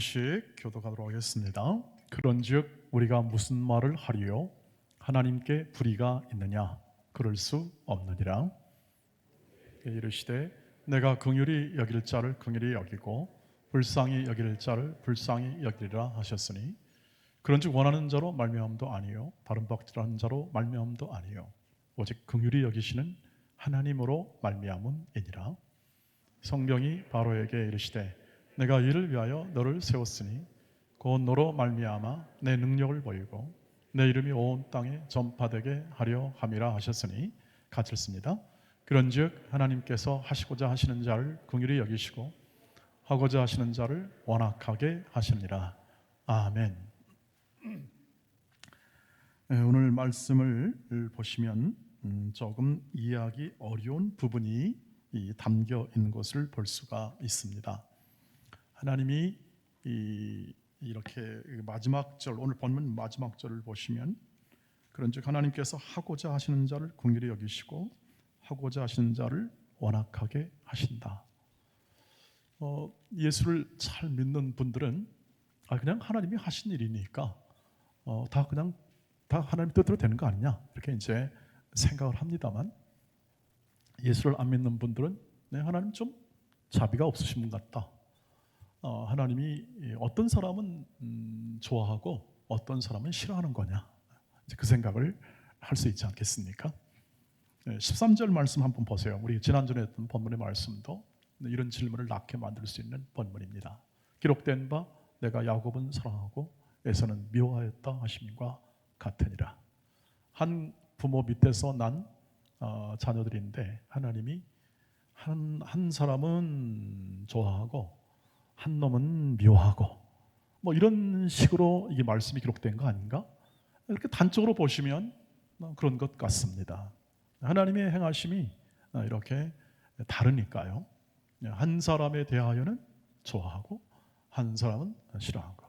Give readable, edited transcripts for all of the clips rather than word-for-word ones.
씩 교독하도록 하겠습니다. 그런즉 우리가 무슨 말을 하리요? 하나님께 불의가 있느냐? 그럴 수 없느니라. 이르시되 내가 긍휼히 여길 자를 긍휼히 여기고 불쌍히 여길 자를 불쌍히 여기리라 하셨으니, 그런즉 원하는 자로 말미암음도 아니요 다른 박질하는 자로 말미암음도 아니요 오직 긍휼히 여기시는 하나님으로 말미암음이니라. 성경이 바로에게 이르시되 내가 이를 위하여 너를 세웠으니 곧 너로 말미암아 내 능력을 보이고 내 이름이 온 땅에 전파되게 하려 함이라 하셨으니, 같이 읽습니다. 그런즉 하나님께서 하시고자 하시는 자를 긍휼히 여기시고 하고자 하시는 자를 완악하게 하시느니라. 아멘. 오늘 말씀을 보시면 조금 이해하기 어려운 부분이 담겨 있는 것을 볼 수가 있습니다. 하나님이 이렇게 마지막 절, 오늘 본문 마지막 절을 보시면, 그런즉 하나님께서 하고자 하시는 자를 긍휼히 여기시고 하고자 하시는 자를 완악하게 하신다. 예수를 잘 믿는 분들은 그냥 하나님이 하신 일이니까 다 하나님 뜻대로 되는 거 아니냐, 이렇게 이제 생각을 합니다만, 예수를 안 믿는 분들은 하나님 좀 자비가 없으신 분 같다. 하나님이 어떤 사람은 좋아하고 어떤 사람은 싫어하는 거냐, 이제 그 생각을 할 수 있지 않겠습니까? 13절 말씀 한번 보세요. 우리 지난주에 했던 본문의 말씀도 이런 질문을 낳게 만들 수 있는 본문입니다. 기록된 바 내가 야곱은 사랑하고 에서는 미워하였다 하심과 같으니라. 한 부모 밑에서 난 자녀들인데 하나님이 한 사람은 좋아하고 한 놈은 미워하고, 이런 식으로 이게 말씀이 기록된 거 아닌가? 이렇게 단적으로 보시면 그런 것 같습니다. 하나님의 행하심이 이렇게 다르니까요. 한 사람에 대하여는 좋아하고 한 사람은 싫어하고,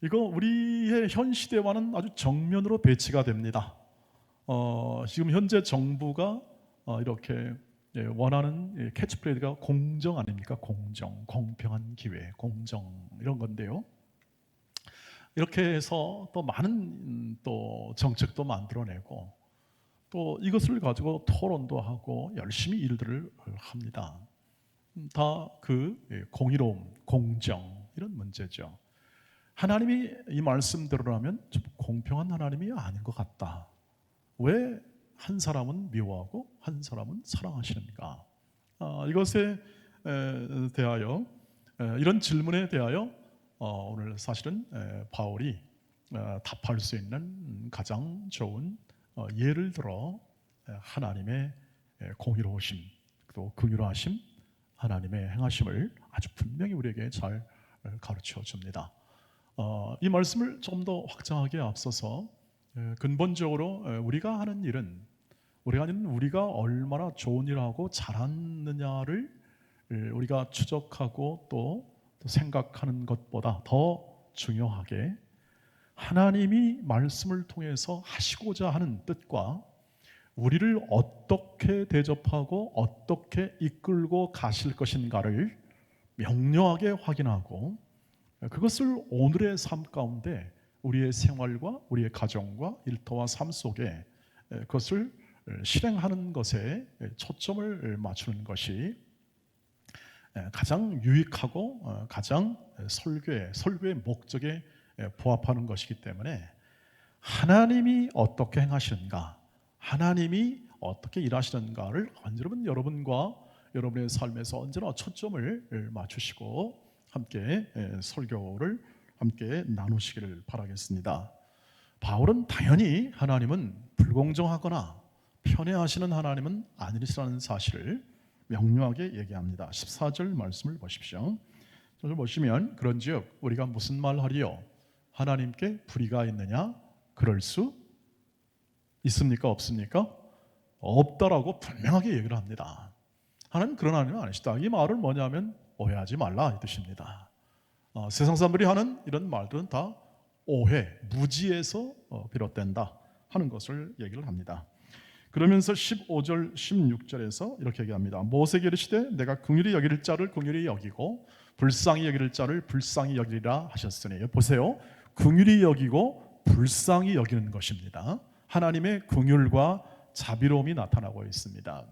이거 우리의 현 시대와는 아주 정면으로 배치가 됩니다. 지금 현재 정부가 이렇게 원하는 캐치프레이즈가 공정 아닙니까? 공정, 공평한 기회, 공정, 이런 건데요. 이렇게 해서 또 많은 또 정책도 만들어내고 또 이것을 가지고 토론도 하고 열심히 일들을 합니다. 다 그 공의로움, 공정, 이런 문제죠. 하나님이 이 말씀대로라면 좀 공평한 하나님이 아닌 것 같다. 왜 한 사람은 미워하고 한 사람은 사랑하시는가? 이것에 대하여, 이런 질문에 대하여 오늘 사실은 바울이 답할 수 있는 가장 좋은 예를 들어 하나님의 공의로우심, 또 긍휼하심, 하나님의 행하심을 아주 분명히 우리에게 잘 가르쳐 줍니다. 이 말씀을 좀 더 확장하기에 앞서서 근본적으로 우리가 하는 일은, 우리가 얼마나 좋은 일을 하고 잘하느냐를 우리가 추적하고 또 생각하는 것보다 더 중요하게 하나님이 말씀을 통해서 하시고자 하는 뜻과 우리를 어떻게 대접하고 어떻게 이끌고 가실 것인가를 명료하게 확인하고, 그것을 오늘의 삶 가운데 우리의 생활과 우리의 가정과 일터와 삶 속에 그것을 실행하는 것에 초점을 맞추는 것이 가장 유익하고 가장 설교의 목적에 부합하는 것이기 때문에, 하나님이 어떻게 행하시는가, 하나님이 어떻게 일하시는가를 여러분과 여러분의 삶에서 언제나 초점을 맞추시고 함께 설교를 함께 나누시기를 바라겠습니다. 바울은 당연히 하나님은 불공정하거나 편애하시는 하나님은 아니시라는 사실을 명료하게 얘기합니다. 14절 말씀을 보십시오. 저를 보시면, 그런즉 우리가 무슨 말 하리요? 하나님께 불의가 있느냐? 그럴 수 있습니까? 없습니까? 없다라고 분명하게 얘기를 합니다. 하나님 그런 하나님은 아니시다. 이 말은 뭐냐면 오해하지 말라 이 뜻입니다. 세상 사람들이 하는 이런 말들은 다 오해, 무지에서 비롯된다 하는 것을 얘기를 합니다. 그러면서 15절, 16절에서 이렇게 얘기합니다. 모세에게 이르시되 내가 긍휼히 여길 자를 긍휼히 여기고 불쌍히 여길 자를 불쌍히 여기리라 하셨으니, 보세요. 긍휼히 여기고 불쌍히 여기는 것입니다. 하나님의 긍휼과 자비로움이 나타나고 있습니다.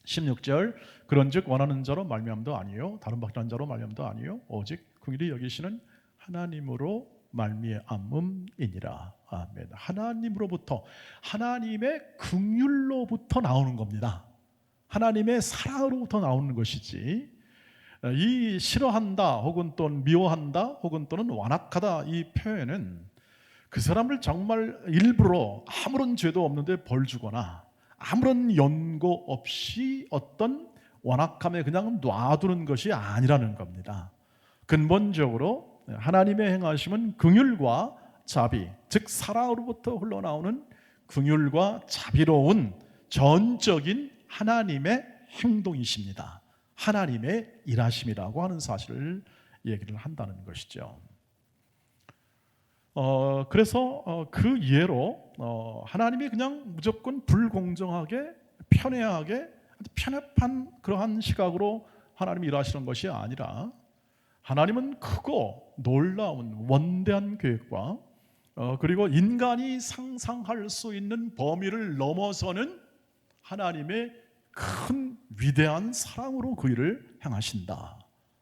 16절, 그런즉 원하는 자로 말미암도 아니요 다른 박한 자로 말미암도 아니요 오직 긍휼히 여기시는 하나님으로 말미암음이니라. 아멘. 하나님으로부터, 하나님의 긍휼로부터 나오는 겁니다. 하나님의 사랑으로부터 나오는 것이지, 이 싫어한다 혹은 또 미워한다 혹은 또는 완악하다, 이 표현은 그 사람을 정말 일부러 아무런 죄도 없는데 벌 주거나 아무런 연고 없이 어떤 완악함에 그냥 놔두는 것이 아니라는 겁니다. 근본적으로 하나님의 행하심은 긍휼과 자비, 즉 사랑으로부터 흘러나오는 긍휼과 자비로운 전적인 하나님의 행동이십니다. 하나님의 일하심이라고 하는 사실을 얘기를 한다는 것이죠. 그래서 그 예로 하나님이 그냥 무조건 불공정하게 편애하게 편협한 그러한 시각으로 하나님이 일하시는 것이 아니라, 하나님은 크고 놀라운 원대한 계획과 그리고 인간이 상상할 수 있는 범위를 넘어서는 하나님의 큰 위대한 사랑으로 그 일을 행하신다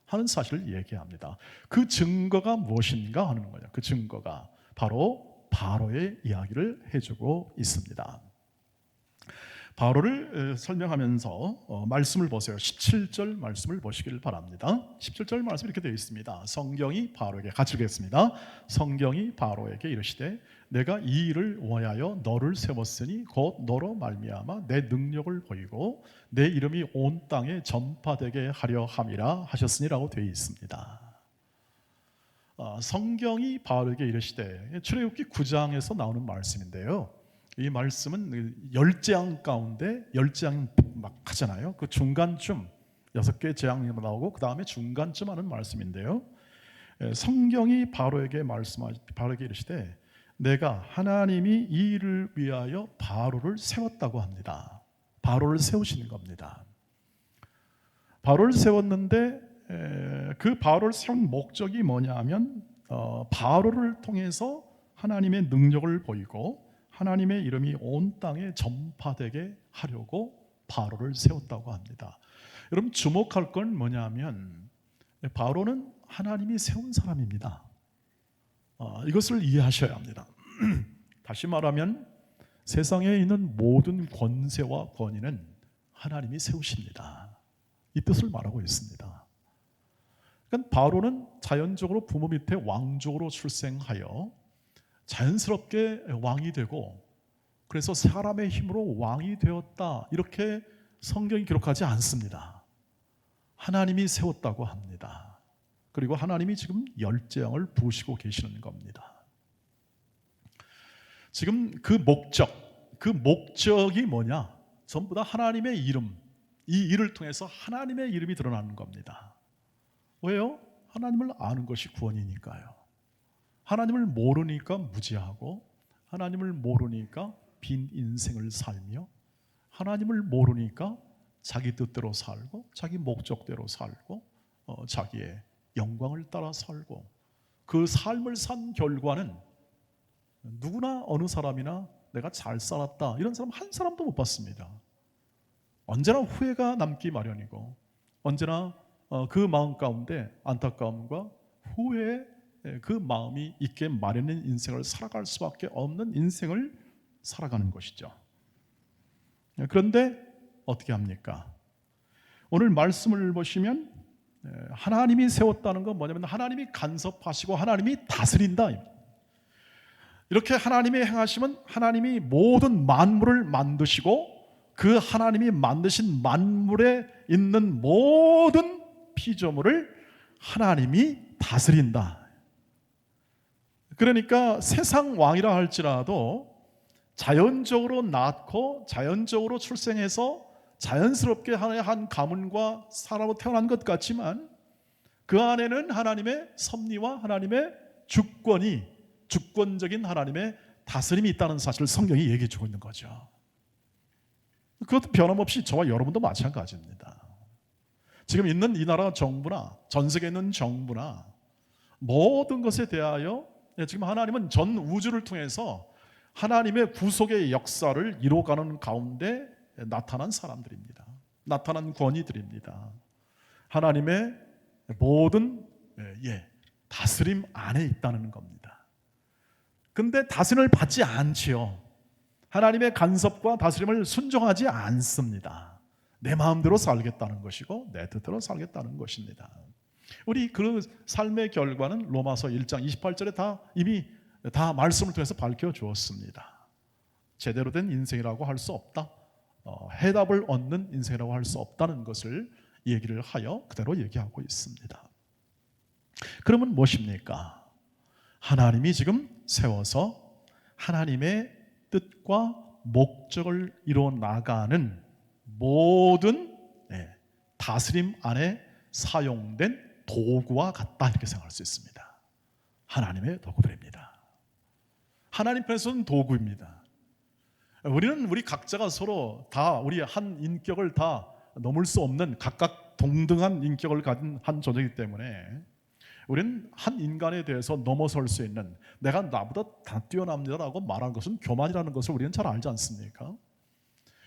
하는 사실을 얘기합니다. 그 증거가 무엇인가 하는 거예요. 그 증거가 바로 바로의 이야기를 해주고 있습니다. 바로를 설명하면서 말씀을 보세요. 17절 말씀을 보시길 바랍니다. 17절 말씀이 이렇게 되어 있습니다. 성경이 바로에게, 같이 읽겠습니다. 성경이 바로에게 이르시되 내가 이 일을 위하여 너를 세웠으니 곧 너로 말미암아 내 능력을 보이고 내 이름이 온 땅에 전파되게 하려 함이라 하셨으니라고 되어 있습니다. 성경이 바로에게 이르시되, 출애굽기 9장에서 나오는 말씀인데요. 이 말씀은 10재앙 가운데 10재앙 막 하잖아요. 그 중간쯤 6개 재앙이 나오고 그 다음에 중간쯤 하는 말씀인데요. 성경이 바로에게 바로에게 이르시되 내가 하나님이 이 일을 위하여 바로를 세웠다고 합니다. 바로를 세우시는 겁니다. 바로를 세웠는데 그 바로를 세운 목적이 뭐냐 하면 바로를 통해서 하나님의 능력을 보이고 하나님의 이름이 온 땅에 전파되게 하려고 바로를 세웠다고 합니다. 여러분 주목할 건 뭐냐면 바로는 하나님이 세운 사람입니다. 이것을 이해하셔야 합니다. 다시 말하면 세상에 있는 모든 권세와 권위는 하나님이 세우십니다. 이 뜻을 말하고 있습니다. 그러니까 바로는 자연적으로 부모 밑에 왕족으로 출생하여 자연스럽게 왕이 되고, 그래서 사람의 힘으로 왕이 되었다 이렇게 성경이 기록하지 않습니다. 하나님이 세웠다고 합니다. 그리고 하나님이 지금 10재앙을 부으시고 계시는 겁니다. 지금 그 목적이 뭐냐? 전부 다 하나님의 이름, 이 일을 통해서 하나님의 이름이 드러나는 겁니다. 왜요? 하나님을 아는 것이 구원이니까요. 하나님을 모르니까 무지하고, 하나님을 모르니까 빈 인생을 살며, 하나님을 모르니까 자기 뜻대로 살고 자기 목적대로 살고 자기의 영광을 따라 살고, 그 삶을 산 결과는 누구나 어느 사람이나 내가 잘 살았다 이런 사람 한 사람도 못 봤습니다. 언제나 후회가 남기 마련이고, 언제나 그 마음 가운데 안타까움과 후회의 그 마음이 있게 마련된 인생을 살아갈 수밖에 없는 인생을 살아가는 것이죠. 그런데 어떻게 합니까? 오늘 말씀을 보시면 하나님이 세웠다는 건 뭐냐면 하나님이 간섭하시고 하나님이 다스린다. 이렇게 하나님의 행하심은 하나님이 모든 만물을 만드시고 그 하나님이 만드신 만물에 있는 모든 피조물을 하나님이 다스린다. 그러니까 세상 왕이라 할지라도 자연적으로 낳고 자연적으로 출생해서 자연스럽게 한 가문과 사람으로 태어난 것 같지만 그 안에는 하나님의 섭리와 하나님의 주권적인 하나님의 다스림이 있다는 사실을 성경이 얘기해 주고 있는 거죠. 그것도 변함없이 저와 여러분도 마찬가지입니다. 지금 있는 이 나라 정부나 전 세계에 있는 정부나 모든 것에 대하여 지금 하나님은 전 우주를 통해서 하나님의 구속의 역사를 이뤄가는 가운데 나타난 사람들입니다. 나타난 권위들입니다. 하나님의 모든 다스림 안에 있다는 겁니다. 근데 다스림을 받지 않지요. 하나님의 간섭과 다스림을 순종하지 않습니다. 내 마음대로 살겠다는 것이고 내 뜻대로 살겠다는 것입니다. 우리 그 삶의 결과는 로마서 1장 28절에 이미 말씀을 통해서 밝혀주었습니다. 제대로 된 인생이라고 할 수 없다. 해답을 얻는 인생이라고 할 수 없다는 것을 얘기를 하여 그대로 얘기하고 있습니다. 그러면 무엇입니까? 하나님이 지금 세워서 하나님의 뜻과 목적을 이루어 나가는 모든 다스림 안에 사용된 도구와 같다, 이렇게 생각할 수 있습니다. 하나님의 도구들입니다. 하나님 편에서는 도구입니다. 우리 각자가 서로 다 우리 한 인격을 다 넘을 수 없는 각각 동등한 인격을 가진 한 존재이기 때문에 우리는 한 인간에 대해서 넘어설 수 있는, 내가 나보다 다 뛰어납니다라고 말하는 것은 교만이라는 것을 우리는 잘 알지 않습니까?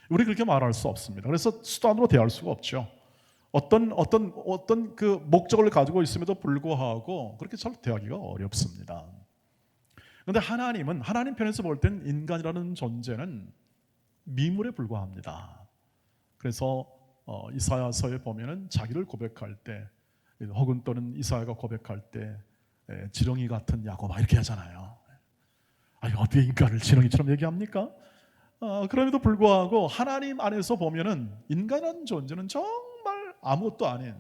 우리 그렇게 말할 수 없습니다. 그래서 수단으로 대할 수가 없죠. 어떤 그 목적을 가지고 있음에도 불구하고 그렇게 잘 대하기가 어렵습니다. 그런데 하나님 편에서 볼 땐 인간이라는 존재는 미물에 불과합니다. 그래서 이사야서에 보면은 자기를 고백할 때, 혹은 또는 이사야가 고백할 때 지렁이 같은 야곱 이렇게 하잖아요. 어떻게 인간을 지렁이처럼 얘기합니까? 그럼에도 불구하고 하나님 안에서 보면은 인간이라는 존재는 정말 아무것도 아닌,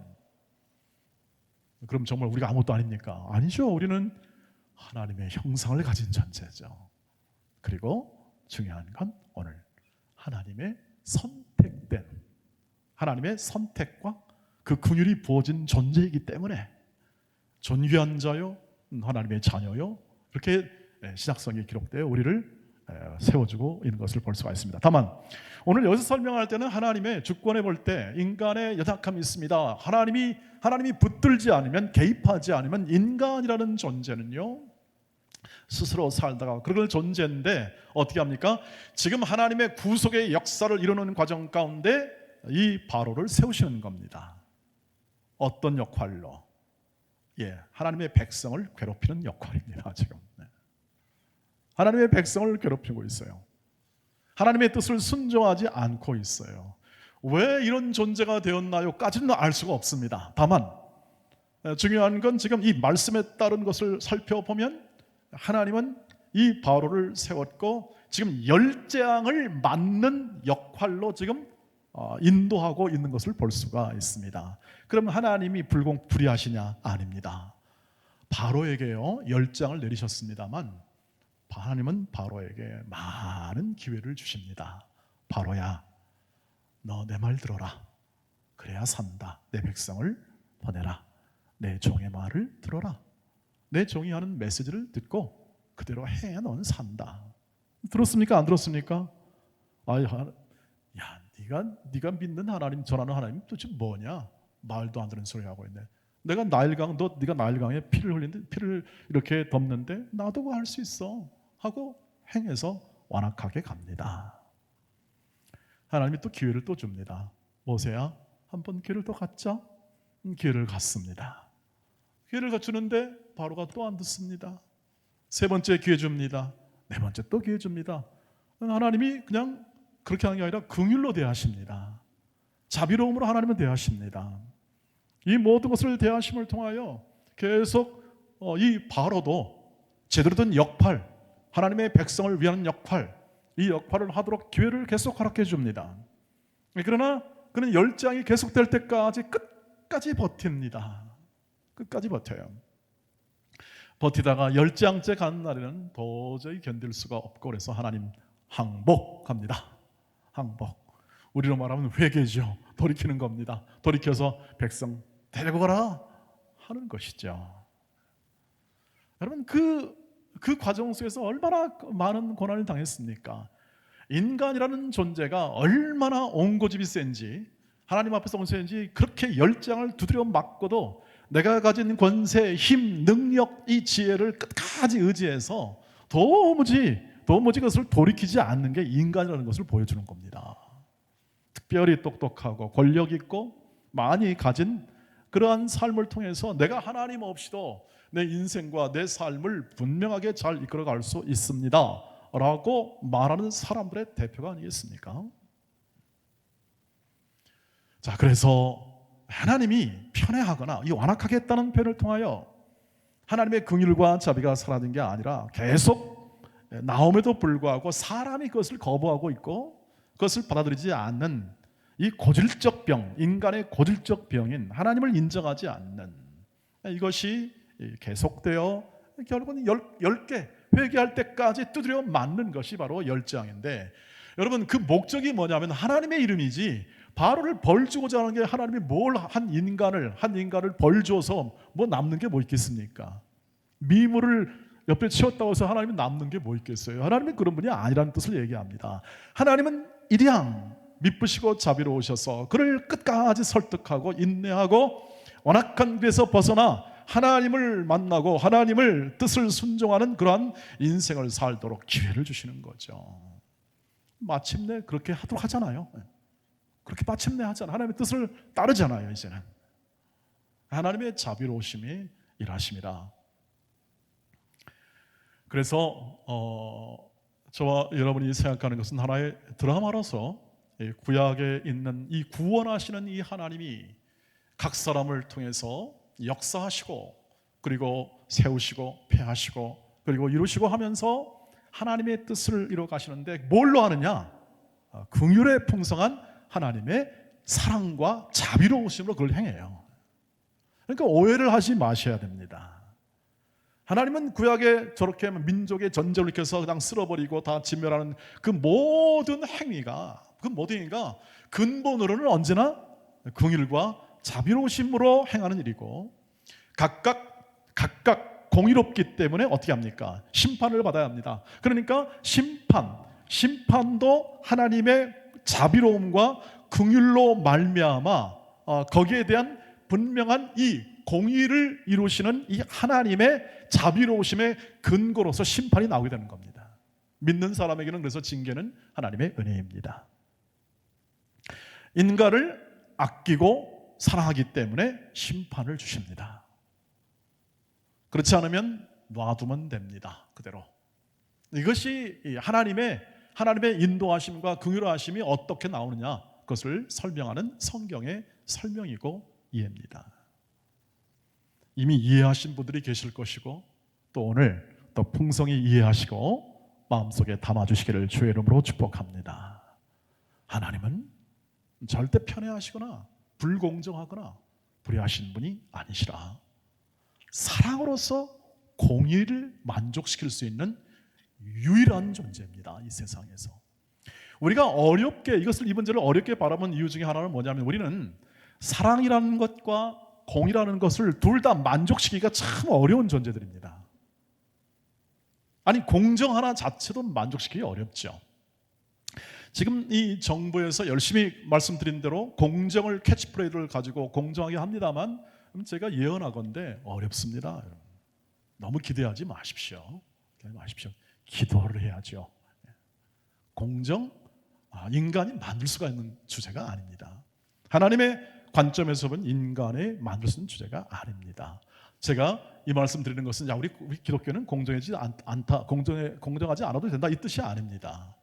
그럼 정말 우리가 아무것도 아닙니까? 아니죠. 우리는 하나님의 형상을 가진 존재죠. 그리고 중요한 건 오늘 하나님의 선택과 그 긍휼이 부어진 존재이기 때문에 존귀한 자요, 하나님의 자녀요, 이렇게 신약성에 기록되어 우리를 세워주고 있는 것을 볼 수가 있습니다. 다만 오늘 여기서 설명할 때는 하나님의 주권에 볼 때 인간의 연약함이 있습니다. 하나님이 붙들지 않으면, 개입하지 않으면 인간이라는 존재는요 스스로 살다가 그럴 존재인데 어떻게 합니까? 지금 하나님의 구속의 역사를 이루는 과정 가운데 이 바로를 세우시는 겁니다. 어떤 역할로? 하나님의 백성을 괴롭히는 역할입니다. 지금 하나님의 백성을 괴롭히고 있어요. 하나님의 뜻을 순종하지 않고 있어요. 왜 이런 존재가 되었나요?까지는 알 수가 없습니다. 다만 중요한 건 지금 이 말씀에 따른 것을 살펴보면 하나님은 이 바로를 세웠고 지금 열재앙을 맞는 역할로 지금 인도하고 있는 것을 볼 수가 있습니다. 그럼 하나님이 불의하시냐? 아닙니다. 바로에게요 열재앙을 내리셨습니다만 하나님은 바로에게 많은 기회를 주십니다. 바로야, 너 내 말 들어라. 그래야 산다. 내 백성을 보내라. 내 종의 말을 들어라. 내 종이 하는 메시지를 듣고 그대로 해, 넌 산다. 들었습니까? 안 들었습니까? 네가 믿는 하나님, 전하는 하나님 도대체 뭐냐? 말도 안 되는 소리 하고 있네. 네가 나일강에 피를 흘리는데, 피를 이렇게 덮는데 나도 그거 할 수 있어 하고 행해서 완악하게 갑니다. 하나님이 또 기회를 또 줍니다. 모세야, 한번 기회를 또 갖자. 기회를 갖습니다. 기회를 갖추는데 바로가 또 안 듣습니다. 세 번째 기회 줍니다. 네 번째 또 기회 줍니다. 하나님이 그냥 그렇게 하는 게 아니라 긍휼로 대하십니다. 자비로움으로 하나님은 대하십니다. 이 모든 것을 대하심을 통하여 계속 이 바로도 제대로 된 역할, 하나님의 백성을 위한 역할, 이 역할을 하도록 기회를 계속 허락해 줍니다. 그러나 그는 열장이 계속될 때까지 끝까지 버팁니다. 끝까지 버텨요. 버티다가 열장째 가는 날에는 도저히 견딜 수가 없고 그래서 하나님 항복합니다. 항복. 우리로 말하면 회개죠. 돌이키는 겁니다. 돌이켜서 백성 데리고 가라 하는 것이죠. 여러분 그 과정 속에서 얼마나 많은 고난을 당했습니까? 인간이라는 존재가 얼마나 옹고집이 센지 하나님 앞에서 언제든지 그렇게 열장을 두드려 맞고도 내가 가진 권세, 힘, 능력, 이 지혜를 끝까지 의지해서 도무지 그것을 돌이키지 않는 게 인간이라는 것을 보여주는 겁니다. 특별히 똑똑하고 권력 있고 많이 가진 그러한 삶을 통해서 내가 하나님 없이도 내 인생과 내 삶을 분명하게 잘 이끌어갈 수 있습니다 라고 말하는 사람들의 대표가 아니겠습니까? 자, 그래서 하나님이 편애하거나 이 완악하겠다는 표현을 통하여 하나님의 긍휼과 자비가 사라진 게 아니라 계속 나옴에도 불구하고 사람이 그것을 거부하고 있고 그것을 받아들이지 않는 이 고질적 병, 인간의 고질적 병인 하나님을 인정하지 않는 이것이 계속되어 결국은 10개 회개할 때까지 두드려 맞는 것이 바로 열장인데, 여러분 그 목적이 뭐냐면 하나님의 이름이지 바로를 벌 주고자 하는 게 하나님이 뭘 한 인간을 벌 줘서 뭐 남는 게 뭐 있겠습니까? 미물을 옆에 치웠다고 해서 하나님이 남는 게 뭐 있겠어요? 하나님은 그런 분이 아니라는 뜻을 얘기합니다. 하나님은 일양 미쁘시고 자비로우셔서 그를 끝까지 설득하고 인내하고 완악한 길에서 벗어나 하나님을 만나고 하나님을 뜻을 순종하는 그러한 인생을 살도록 기회를 주시는 거죠. 마침내 그렇게 하도록 하잖아요. 그렇게 마침내 하잖아요. 하나님의 뜻을 따르잖아요. 이제는 하나님의 자비로우심이 일하심이라. 그래서 저와 여러분이 생각하는 것은 하나의 드라마로서 구약에 있는 이 구원하시는 이 하나님이 각 사람을 통해서 역사하시고 그리고 세우시고 폐하시고 그리고 이루시고 하면서 하나님의 뜻을 이루어 가시는데 뭘로 하느냐? 긍휼의 풍성한 하나님의 사랑과 자비로우심으로 그걸 행해요. 그러니까 오해를 하지 마셔야 됩니다. 하나님은 구약에 저렇게 민족의 전쟁을 일으켜서 그냥 쓸어버리고 다 진멸하는 그 모든 행위가 근본으로는 언제나 긍휼과 자비로우심으로 행하는 일이고 각각 공의롭기 때문에 어떻게 합니까? 심판을 받아야 합니다. 그러니까 심판도 하나님의 자비로움과 긍휼로 말미암아 거기에 대한 분명한 이 공의를 이루시는 이 하나님의 자비로우심의 근거로서 심판이 나오게 되는 겁니다. 믿는 사람에게는 그래서 징계는 하나님의 은혜입니다. 인간을 아끼고 사랑하기 때문에 심판을 주십니다. 그렇지 않으면 놔두면 됩니다. 그대로. 이것이 하나님의 인도하심과 긍휼하심이 어떻게 나오느냐, 그것을 설명하는 성경의 설명이고 이해입니다. 이미 이해하신 분들이 계실 것이고 또 오늘 더 풍성히 이해하시고 마음속에 담아주시기를 주의 이름으로 축복합니다. 하나님은 절대 편애하시거나 불공정하거나 불의하신 분이 아니시라. 사랑으로서 공의를 만족시킬 수 있는 유일한 존재입니다. 이 세상에서. 우리가 이것을 이 문제를 어렵게 바라본 이유 중에 하나는 뭐냐면 우리는 사랑이라는 것과 공의라는 것을 둘 다 만족시키기가 참 어려운 존재들입니다. 아니 공정 하나 자체도 만족시키기 어렵죠. 지금 이 정부에서 열심히 말씀드린 대로 공정을 캐치프레이즈를 가지고 공정하게 합니다만 제가 예언하건대 어렵습니다. 너무 기대하지 마십시오. 기도를 해야죠. 공정, 인간이 만들 수가 있는 주제가 아닙니다. 하나님의 관점에서 보면 인간이 만들 수 있는 주제가 아닙니다. 제가 이 말씀 드리는 것은 우리 기독교는 공정하지 않아도 된다 이 뜻이 아닙니다.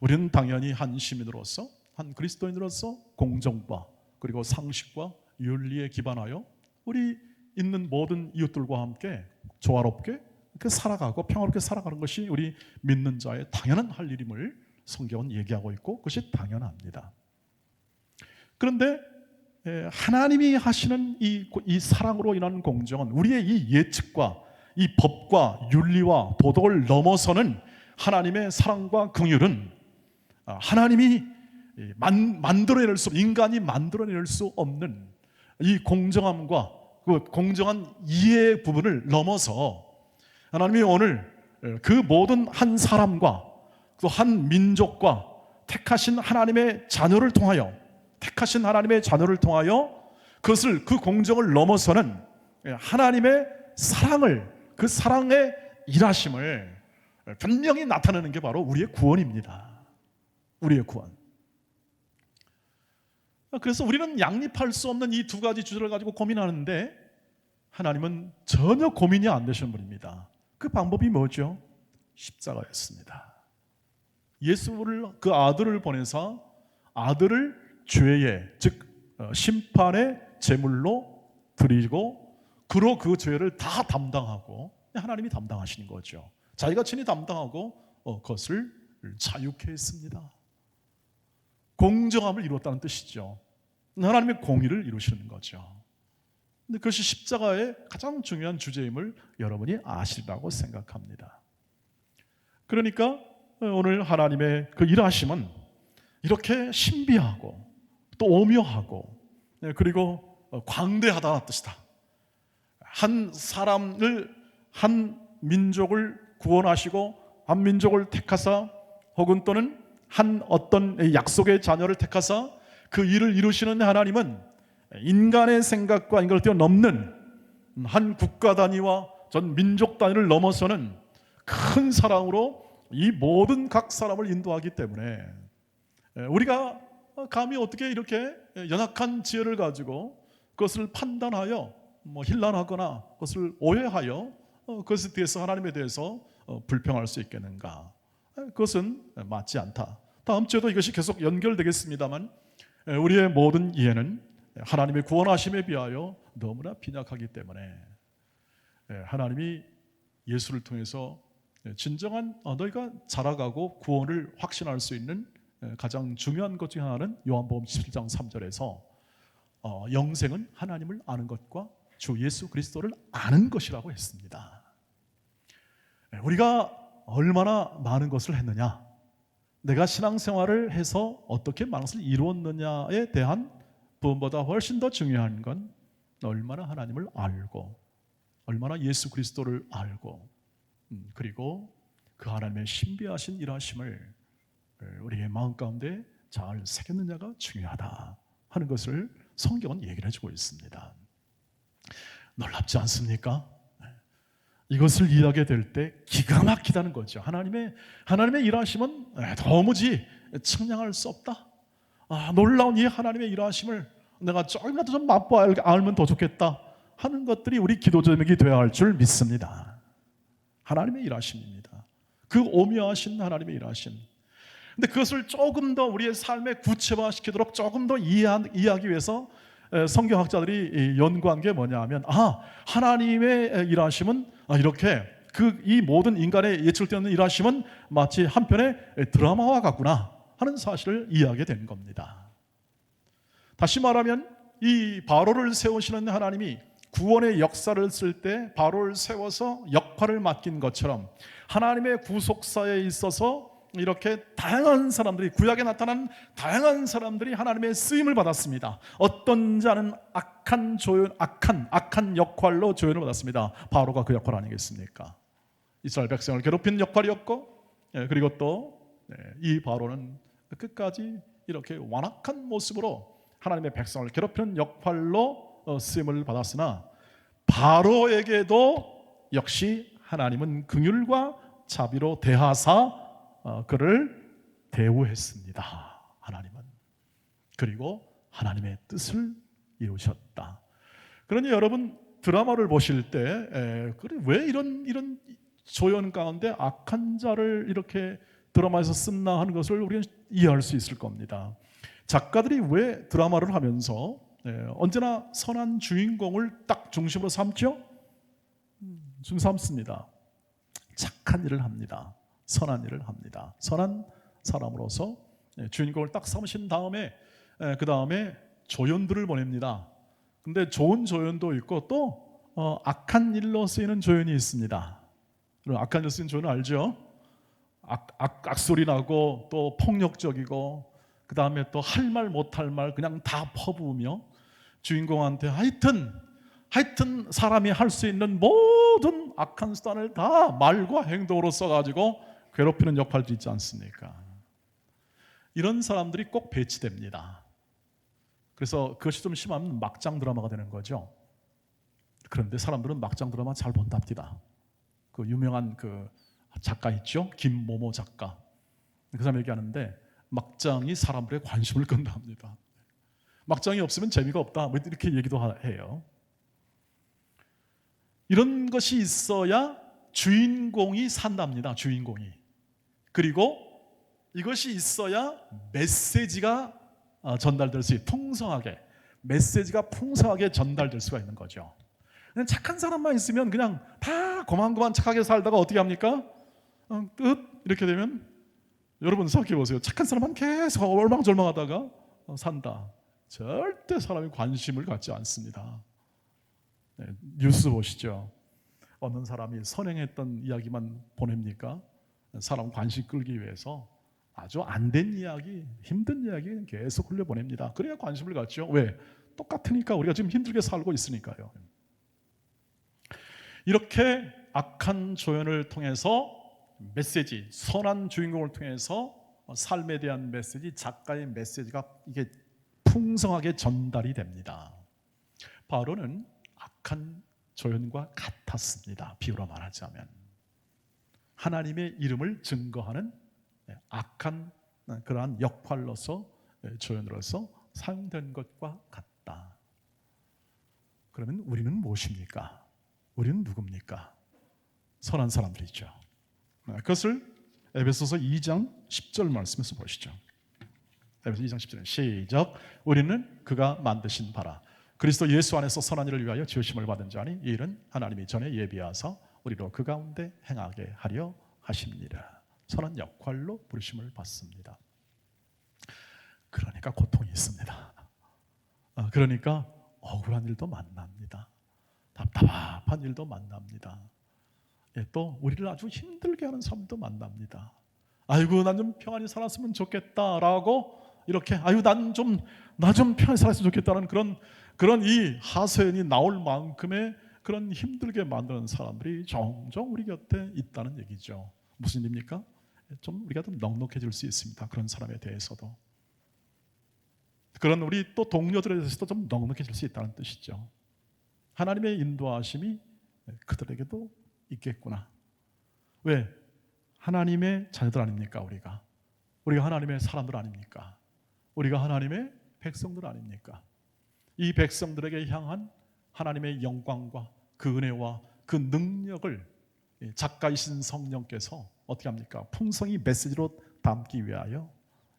우리는 당연히 한 시민으로서 한 그리스도인으로서 공정과 그리고 상식과 윤리에 기반하여 우리 있는 모든 이웃들과 함께 조화롭게 살아가고 평화롭게 살아가는 것이 우리 믿는 자의 당연한 할 일임을 성경은 얘기하고 있고 그것이 당연합니다. 그런데 하나님이 하시는 이 사랑으로 인한 공정은 우리의 이 예측과 이 법과 윤리와 도덕을 넘어서는 하나님의 사랑과 긍휼은 하나님이 만들어낼 수 인간이 만들어낼 수 없는 이 공정함과 그 공정한 이해 부분을 넘어서 하나님이 오늘 그 모든 한 사람과 또 한 민족과 택하신 하나님의 자녀를 통하여 택하신 하나님의 자녀를 통하여 그것을, 그 공정을 넘어서는 하나님의 사랑을, 그 사랑의 일하심을 분명히 나타내는 게 바로 우리의 구원입니다. 우리의 구원. 그래서 우리는 양립할 수 없는 이 두 가지 주제를 가지고 고민하는데 하나님은 전혀 고민이 안 되시는 분입니다. 그 방법이 뭐죠? 십자가였습니다. 예수를, 그 아들을 보내서 아들을 죄의, 즉 심판의 제물로 드리고 그로 그 죄를 다 담당하고 하나님이 담당하시는 거죠. 자기가 친히 담당하고 그것을 자유케 했습니다. 공정함을 이루었다는 뜻이죠. 하나님의 공의를 이루시는 거죠. 근데 그것이 십자가의 가장 중요한 주제임을 여러분이 아시리라고 생각합니다. 그러니까 오늘 하나님의 그 일하심은 이렇게 신비하고 또 오묘하고 그리고 광대하다는 뜻이다. 한 사람을, 한 민족을 구원하시고 한 민족을 택하사 혹은 또는 한 어떤 약속의 자녀를 택하사 그 일을 이루시는 하나님은 인간의 생각과 인간을 뛰어넘는 한 국가 단위와 전 민족 단위를 넘어서는 큰 사랑으로 이 모든 각 사람을 인도하기 때문에 우리가 감히 어떻게 이렇게 연약한 지혜를 가지고 그것을 판단하여 힐난하거나 그것을 오해하여 그것에 대해서, 하나님에 대해서 불평할 수 있겠는가? 그것은 맞지 않다. 다음 주에도 이것이 계속 연결되겠습니다만 우리의 모든 이해는 하나님의 구원하심에 비하여 너무나 빈약하기 때문에 하나님이 예수를 통해서 진정한 너희가 자라가고 구원을 확신할 수 있는 가장 중요한 것 중 하나는 요한복음 17장 3절에서 영생은 하나님을 아는 것과 주 예수 그리스도를 아는 것이라고 했습니다. 우리가 얼마나 많은 것을 했느냐, 내가 신앙생활을 해서 어떻게 많은 것을 이루었느냐에 대한 부분보다 훨씬 더 중요한 건 얼마나 하나님을 알고 얼마나 예수 그리스도를 알고 그리고 그 하나님의 신비하신 일하심을 우리의 마음 가운데 잘 새겼느냐가 중요하다 하는 것을 성경은 얘기를 해주고 있습니다. 놀랍지 않습니까? 이것을 이해하게 될 때 기가 막히다는 거죠. 하나님의 일하심은 도무지 측량할 수 없다. 놀라운 이 하나님의 일하심을 내가 조금이라도 좀 맛보아 알면 더 좋겠다 하는 것들이 우리 기도 제목이 되어야 할 줄 믿습니다. 하나님의 일하심입니다. 그 오묘하신 하나님의 일하심. 근데 그것을 조금 더 우리의 삶에 구체화시키도록 조금 더 이해하기 위해서 성경학자들이 연구한 게 뭐냐 하면 하나님의 일하심은 이렇게 이 모든 인간의 예측되는 일하심은 마치 한편의 드라마와 같구나 하는 사실을 이해하게 된 겁니다. 다시 말하면 이 바로를 세우시는 하나님이 구원의 역사를 쓸 때 바로를 세워서 역할을 맡긴 것처럼 하나님의 구속사에 있어서 이렇게 다양한 사람들이, 구약에 나타난 다양한 사람들이 하나님의 쓰임을 받았습니다. 어떤 자는 악한 역할로 조연을 받았습니다. 바로가 그 역할 아니겠습니까? 이스라엘 백성을 괴롭힌 역할이었고, 그리고 또 이 바로는 끝까지 이렇게 완악한 모습으로 하나님의 백성을 괴롭히는 역할로 쓰임을 받았으나 바로에게도 역시 하나님은 긍휼과 자비로 대하사 그를 대우했습니다. 하나님은. 그리고 하나님의 뜻을 이루셨다. 그러니 여러분 드라마를 보실 때 왜 이런 조연 가운데 악한 자를 이렇게 드라마에서 쓴나 하는 것을 우리는 이해할 수 있을 겁니다. 작가들이 왜 드라마를 하면서 언제나 선한 주인공을 딱 중심으로 삼죠? 삼습니다. 착한 일을 합니다. 선한 일을 합니다. 선한 사람으로서 주인공을 딱 삼으신 다음에 그 다음에 조연들을 보냅니다. 근데 좋은 조연도 있고 또 악한 일로 쓰이는 조연이 있습니다. 악한 일로 쓰이는 조연은 알죠? 악소리 나고 또 폭력적이고 그 다음에 또 할 말 못할 말 그냥 다 퍼부으며 주인공한테 하여튼 사람이 할 수 있는 모든 악한 수단을 다 말과 행동으로 써가지고 괴롭히는 역할도 있지 않습니까? 이런 사람들이 꼭 배치됩니다. 그래서 그것이 좀 심하면 막장 드라마가 되는 거죠. 그런데 사람들은 막장 드라마 잘 본답니다. 그 유명한 그 작가 있죠, 김모모 작가. 그 사람 얘기하는데 막장이 사람들의 관심을 끈다 합니다. 막장이 없으면 재미가 없다, 뭐 이렇게 얘기도 해요. 이런 것이 있어야 주인공이 산답니다. 주인공이. 그리고 이것이 있어야 메시지가 전달될 수 있고, 풍성하게 메시지가 풍성하게 전달될 수가 있는 거죠. 그냥 착한 사람만 있으면 그냥 다 고만고만 착하게 살다가 어떻게 합니까? 끝 이렇게 되면, 여러분 생각해 보세요. 착한 사람만 계속 얼망졸망하다가 산다. 절대 사람이 관심을 갖지 않습니다. 네, 뉴스 보시죠. 어느 사람이 선행했던 이야기만 보냅니까? 사람 관심 끌기 위해서 아주 안 된 이야기, 힘든 이야기 계속 흘려보냅니다. 그래야 관심을 갖죠. 왜? 똑같으니까, 우리가 지금 힘들게 살고 있으니까요. 이렇게 악한 조연을 통해서 메시지, 선한 주인공을 통해서 삶에 대한 메시지, 작가의 메시지가 이게 풍성하게 전달이 됩니다. 바로는 악한 조연과 같았습니다. 비유로 말하자면 하나님의 이름을 증거하는 악한 그러한 역할로서, 조연으로서 사용된 것과 같다. 그러면 우리는 무엇입니까? 우리는 누굽니까? 선한 사람들이죠. 그것을 에베소서 2장 10절 말씀에서 보시죠. 에베소서 2장 10절 시작. 우리는 그가 만드신 바라 그리스도 예수 안에서 선한 일을 위하여 지으심을 받은 자니 이 일은 하나님이 전에 예비하사 우리로 그 가운데 행하게 하려 하십니다. 선한 역할로 부르심을 받습니다. 그러니까 고통이 있습니다. 그러니까 억울한 일도 만납니다. 답답한 일도 만납니다. 또 우리를 아주 힘들게 하는 사람도 만납니다. 아이고 난 좀 평안히 살았으면 좋겠다라고 이렇게, 아유 나 좀 편히 살았으면 좋겠다는 그런 이 하소연이 나올 만큼의 그런 힘들게 만드는 사람들이 종종 우리 곁에 있다는 얘기죠. 무슨 일입니까? 좀 우리가 좀 넉넉해질 수 있습니다. 그런 사람에 대해서도, 그런 우리 또 동료들에 대해서도 좀 넉넉해질 수 있다는 뜻이죠. 하나님의 인도하심이 그들에게도 있겠구나. 왜? 하나님의 자녀들 아닙니까? 우리가 하나님의 사람들 아닙니까? 우리가 하나님의 백성들 아닙니까? 이 백성들에게 향한 하나님의 영광과 그 은혜와 그 능력을 작가이신 성령께서 어떻게 합니까? 풍성히 메시지로 담기 위하여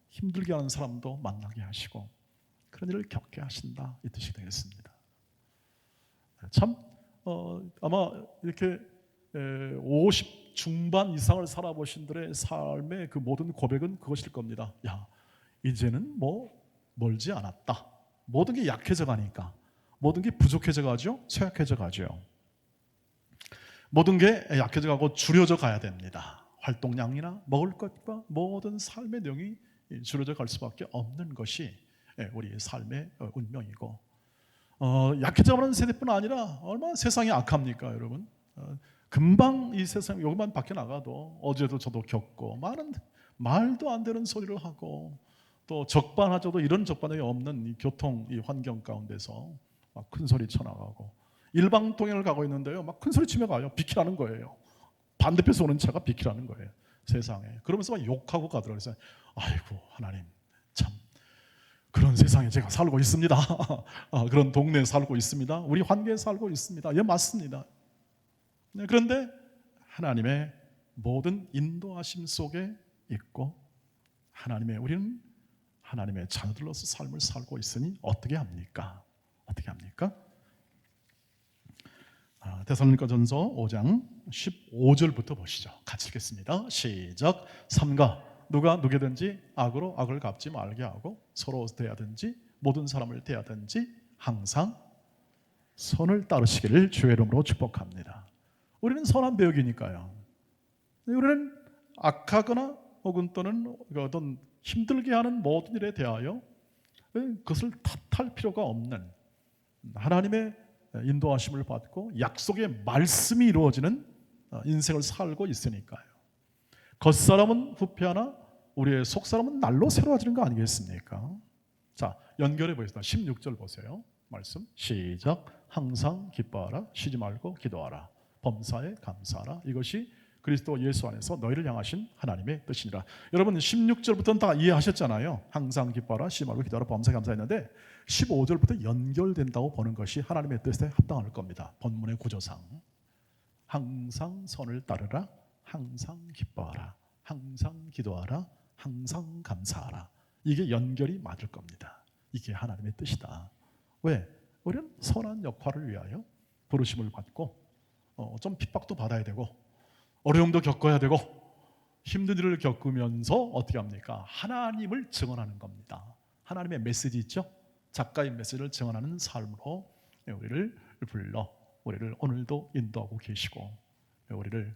힘들게 하는 사람도 만나게 하시고 그런 일을 겪게 하신다, 이 뜻이 되겠습니다. 참 아마 이렇게 50 중반 이상을 살아보신 분들의 삶의 그 모든 고백은 그것일 겁니다. 야, 이제는 뭐 멀지 않았다. 모든 게 약해져 가니까, 모든 게 부족해져 가죠. 쇠약해져 가죠. 모든 게 약해져 가고 줄여져 가야 됩니다. 활동량이나 먹을 것과 모든 삶의 내용이 줄여져 갈 수밖에 없는 것이 우리의 삶의 운명이고, 약해져가는 세대뿐 아니라 얼마나 세상이 악합니까, 여러분? 금방 이 세상 여기만 밖에 나가도 어제도 저도 겪고 많은 말도 안 되는 소리를 하고 또 적반하져도 이런 적반하게 없는 이 교통 이 환경 가운데서 막 큰 소리 쳐나가고 일방 통행을 가고 있는데요, 막 큰 소리 치며 가요. 비키라는 거예요. 반대편에서 오는 차가 비키라는 거예요. 세상에. 그러면서 막 욕하고 가더라고요. 그래서 아이고 하나님, 참 그런 세상에 제가 살고 있습니다. 그런 동네에 살고 있습니다. 우리 환경에 살고 있습니다. 예, 맞습니다. 그런데 하나님의 모든 인도하심 속에 있고 우리는 하나님의 자녀들로서 삶을 살고 있으니 어떻게 합니까? 어떻게 합니까? 데살로니가전서 5장 15절부터 보시죠. 같이 읽겠습니다. 시작. 삼가 누가 누구든지 악으로 악을 갚지 말게 하고 서로 대하든지 모든 사람을 대하든지 항상 선을 따르시기를 주의 이름으로 축복합니다. 우리는 선한 배역이니까요. 우리는 악하거나 혹은 또는 어떤 힘들게 하는 모든 일에 대하여 그것을 탓할 필요가 없는 하나님의 인도하심을 받고 약속의 말씀이 이루어지는 인생을 살고 있으니까요. 겉사람은 후패하나 우리의 속사람은 날로 새로워지는 거 아니겠습니까? 자, 연결해 보겠습니다. 16절 보세요. 말씀 시작. 항상 기뻐하라. 쉬지 말고 기도하라. 범사에 감사하라. 이것이 그리스도 예수 안에서 너희를 향하신 하나님의 뜻이니라. 여러분 16절부터는 다 이해하셨잖아요. 항상 기뻐하라. 쉬지 말고 기도하라. 범사에 감사했는데 15절부터 연결된다고 보는 것이 하나님의 뜻에 합당할 겁니다. 본문의 구조상. 항상 선을 따르라. 항상 기뻐하라. 항상 기도하라. 항상 감사하라. 이게 연결이 맞을 겁니다. 이게 하나님의 뜻이다. 왜? 우리는 선한 역할을 위하여 부르심을 받고 좀 핍박도 받아야 되고 어려움도 겪어야 되고 힘든 일을 겪으면서 어떻게 합니까? 하나님을 증언하는 겁니다. 하나님의 메시지 있죠? 작가의 메시지를 증언하는 삶으로 우리를 불러 우리를 오늘도 인도하고 계시고 우리를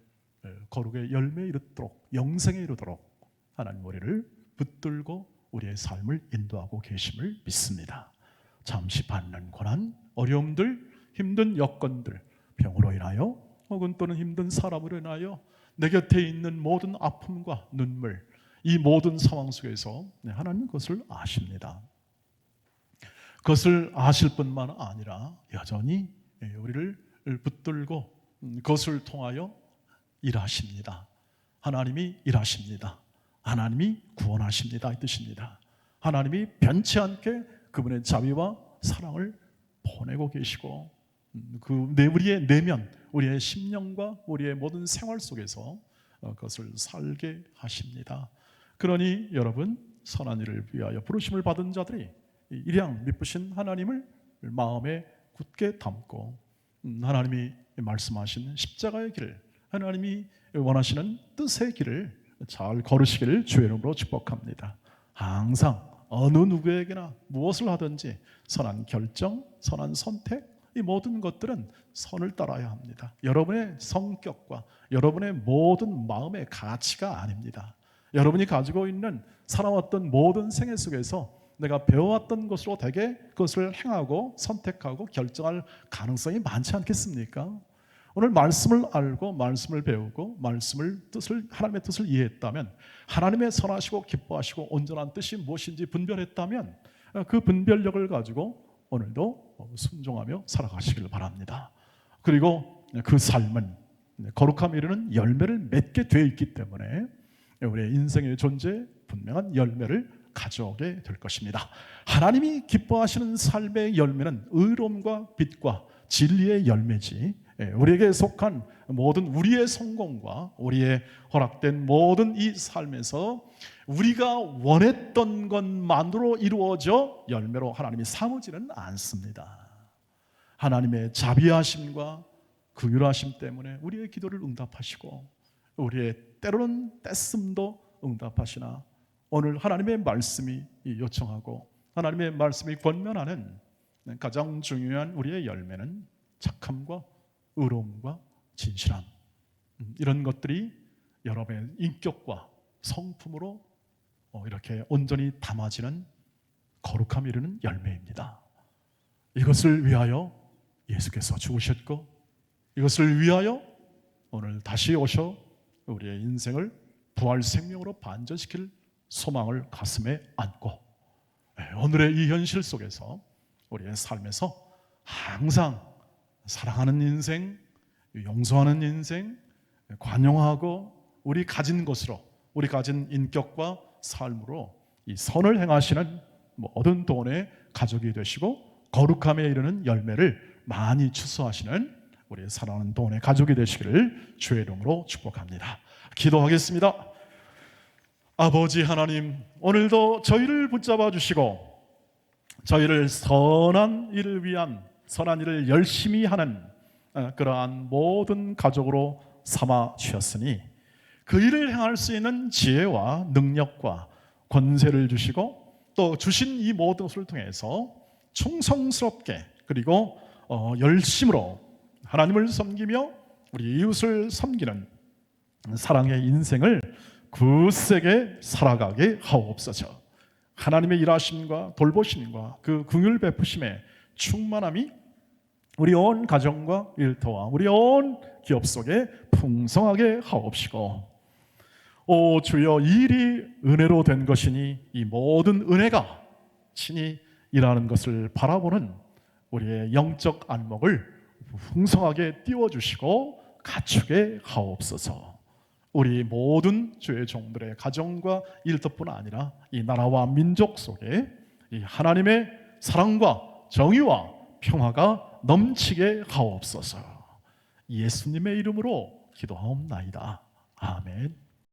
거룩의 열매에 이르도록 영생에 이르도록 하나님 우리를 붙들고 우리의 삶을 인도하고 계심을 믿습니다. 잠시 받는 고난, 어려움들, 힘든 여건들, 병으로 인하여 혹은 또는 힘든 사람으로 인하여 내 곁에 있는 모든 아픔과 눈물, 이 모든 상황 속에서 하나님 그것을 아십니다. 그것을 아실 뿐만 아니라 여전히 우리를 붙들고 그것을 통하여 일하십니다. 하나님이 일하십니다. 하나님이 구원하십니다. 이 뜻입니다. 하나님이 변치 않게 그분의 자비와 사랑을 보내고 계시고 우리의 내면, 우리의 심령과 우리의 모든 생활 속에서 그것을 살게 하십니다. 그러니 여러분 선한 일을 위하여 부르심을 받은 자들이 일양 미쁘신 하나님을 마음에 굳게 담고 하나님이 말씀하신 십자가의 길을, 하나님이 원하시는 뜻의 길을 잘 걸으시기를 주의 이름으로 축복합니다. 항상 어느 누구에게나 무엇을 하든지 선한 결정, 선한 선택, 이 모든 것들은 선을 따라야 합니다. 여러분의 성격과 여러분의 모든 마음의 가치가 아닙니다. 여러분이 가지고 있는 살아왔던 모든 생애 속에서 내가 배워왔던 것으로 되게 그것을 행하고 선택하고 결정할 가능성이 많지 않겠습니까? 오늘 말씀을 알고 말씀을 배우고 하나님의 뜻을 이해했다면, 하나님의 선하시고 기뻐하시고 온전한 뜻이 무엇인지 분별했다면 그 분별력을 가지고 오늘도 순종하며 살아가시길 바랍니다. 그리고 그 삶은 거룩함에 이르는 열매를 맺게 되어 있기 때문에 우리의 인생의 존재에 분명한 열매를 가져오게 될 것입니다. 하나님이 기뻐하시는 삶의 열매는 의로움과 빛과 진리의 열매지, 우리에게 속한 모든 우리의 성공과 우리의 허락된 모든 이 삶에서 우리가 원했던 것만으로 이루어져 열매로 하나님이 삼으지는 않습니다. 하나님의 자비하심과 긍휼하심 때문에 우리의 기도를 응답하시고 우리의 때로는 떼씀도 응답하시나 오늘 하나님의 말씀이 요청하고 하나님의 말씀이 권면하는 가장 중요한 우리의 열매는 착함과 의로움과 진실함, 이런 것들이 여러분의 인격과 성품으로 이렇게 온전히 담아지는 거룩함이 이르는 열매입니다. 이것을 위하여 예수께서 죽으셨고 이것을 위하여 오늘 다시 오셔 우리의 인생을 부활 생명으로 반전시킬 소망을 가슴에 안고 오늘의 이 현실 속에서 우리의 삶에서 항상 사랑하는 인생, 용서하는 인생, 관용하고 우리 가진 것으로, 우리 가진 인격과 삶으로 이 선을 행하시는 모든 동원의 가족이 되시고 거룩함에 이르는 열매를 많이 추수하시는 우리 사랑하는 동원의 가족이 되시기를 주의 이름으로 축복합니다. 기도하겠습니다. 아버지 하나님, 오늘도 저희를 붙잡아 주시고 저희를 선한 일을 위한 선한 일을 열심히 하는 그러한 모든 가족으로 삼아 주셨으니 그 일을 행할 수 있는 지혜와 능력과 권세를 주시고 또 주신 이 모든 것을 통해서 충성스럽게 그리고 열심으로 하나님을 섬기며 우리 이웃을 섬기는 사랑의 인생을 굳세게 살아가게 하옵소서. 하나님의 일하심과 돌보심과 그 긍휼 베푸심의 충만함이 우리 온 가정과 일터와 우리 온 기업 속에 풍성하게 하옵시고, 오 주여, 이 일이 은혜로 된 것이니 이 모든 은혜가 친히 일하는 것을 바라보는 우리의 영적 안목을 풍성하게 띄워주시고 갖추게 하옵소서. 우리 모든 주의 종들의 가정과 일터뿐 아니라 이 나라와 민족 속에 이 하나님의 사랑과 정의와 평화가 넘치게 하옵소서. 예수님의 이름으로 기도하옵나이다. 아멘.